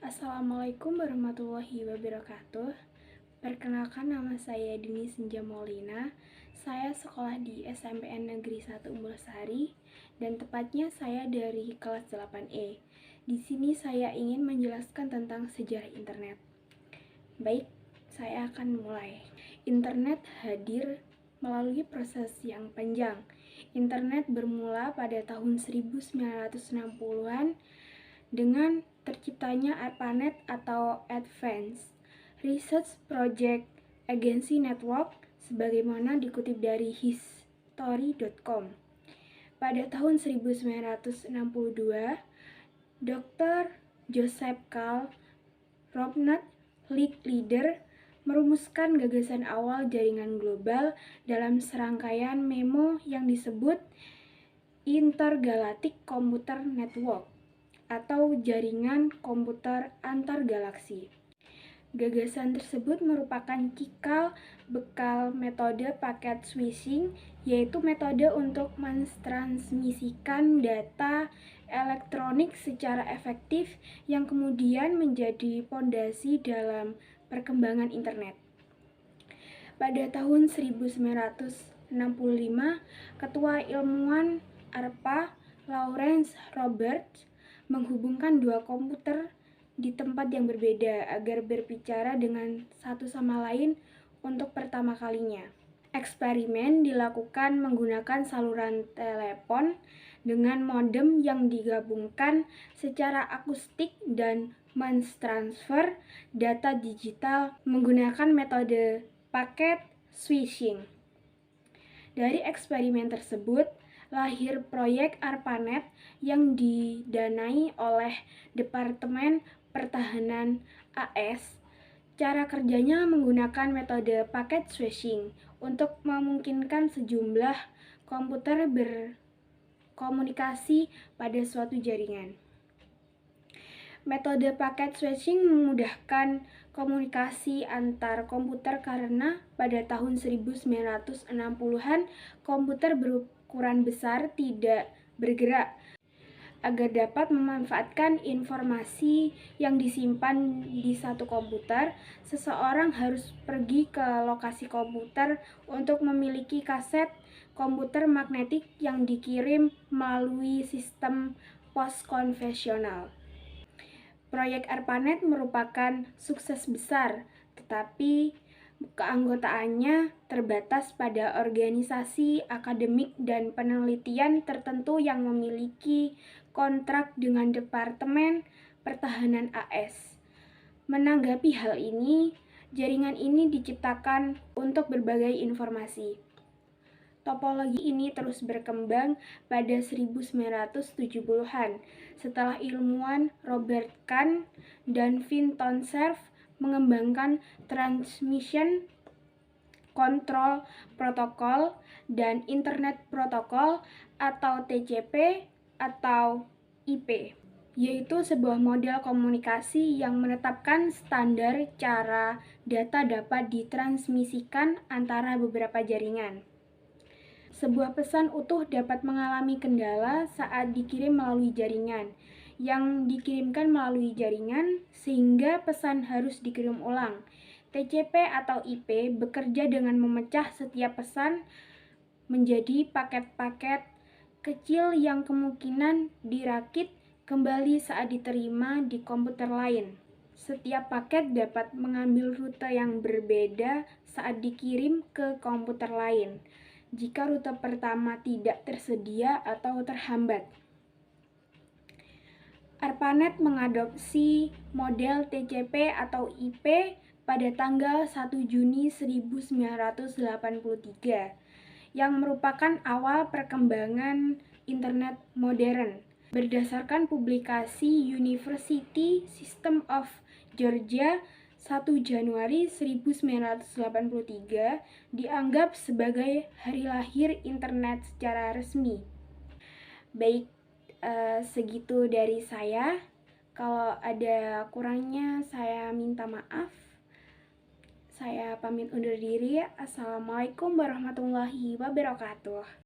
Assalamualaikum warahmatullahi wabarakatuh. Perkenalkan, nama saya Dini Senja Maulina. Saya sekolah di SMPN Negeri 1 Umbul Sari dan tepatnya saya dari kelas 8E. Di sini saya ingin menjelaskan tentang sejarah internet. Baik, saya akan mulai. Internet hadir melalui proses yang panjang. Internet bermula pada tahun 1960-an dengan terciptanya ARPANET atau Advanced Research Project Agency Network, sebagaimana dikutip dari history.com. Pada tahun 1962, Dr. Joseph Carl Robnett, leader, merumuskan gagasan awal jaringan global dalam serangkaian memo yang disebut Intergalactic Computer Network atau jaringan komputer antar galaksi. Gagasan tersebut merupakan cikal bakal metode paket switching, yaitu metode untuk mentransmisikan data elektronik secara efektif yang kemudian menjadi fondasi dalam perkembangan internet. Pada tahun 1965, Ketua Ilmuwan ARPA, Lawrence Roberts, menghubungkan dua komputer di tempat yang berbeda agar berbicara dengan satu sama lain untuk pertama kalinya. Eksperimen dilakukan menggunakan saluran telepon dengan modem yang digabungkan secara akustik dan mentransfer data digital menggunakan metode paket switching. Dari eksperimen tersebut lahir proyek ARPANET yang didanai oleh Departemen Pertahanan AS. Cara kerjanya menggunakan metode paket switching untuk memungkinkan sejumlah komputer berkomunikasi pada suatu jaringan. Metode paket switching memudahkan komunikasi antar komputer karena pada tahun 1960-an komputer berukuran besar tidak bergerak. Agar dapat memanfaatkan informasi yang disimpan di satu komputer, seseorang harus pergi ke lokasi komputer untuk memiliki kaset komputer magnetik yang dikirim melalui sistem pos konvensional. Proyek ARPANET merupakan sukses besar, tetapi keanggotaannya terbatas pada organisasi akademik dan penelitian tertentu yang memiliki kontrak dengan Departemen Pertahanan AS. Menanggapi hal ini, jaringan ini diciptakan untuk berbagai informasi. Topologi ini terus berkembang pada 1970-an setelah ilmuwan Robert Kahn dan Vinton Cerf mengembangkan Transmission Control Protocol dan Internet Protocol atau TCP atau IP, yaitu sebuah model komunikasi yang menetapkan standar cara data dapat ditransmisikan antara beberapa jaringan. Sebuah pesan utuh dapat mengalami kendala saat dikirim melalui jaringan yang dikirimkan melalui jaringan, sehingga pesan harus dikirim ulang. TCP atau IP bekerja dengan memecah setiap pesan menjadi paket-paket kecil yang kemungkinan dirakit kembali saat diterima di komputer lain. Setiap paket dapat mengambil rute yang berbeda saat dikirim ke komputer lain jika rute pertama tidak tersedia atau terhambat. ARPANET mengadopsi model TCP atau IP pada tanggal 1 Juni 1983, yang merupakan awal perkembangan internet modern. Berdasarkan publikasi University System of Georgia 1 Januari 1983, dianggap sebagai hari lahir internet secara resmi. Baik, segitu dari saya. Kalau ada kurangnya saya minta maaf. Saya pamit undur diri. Assalamualaikum warahmatullahi wabarakatuh.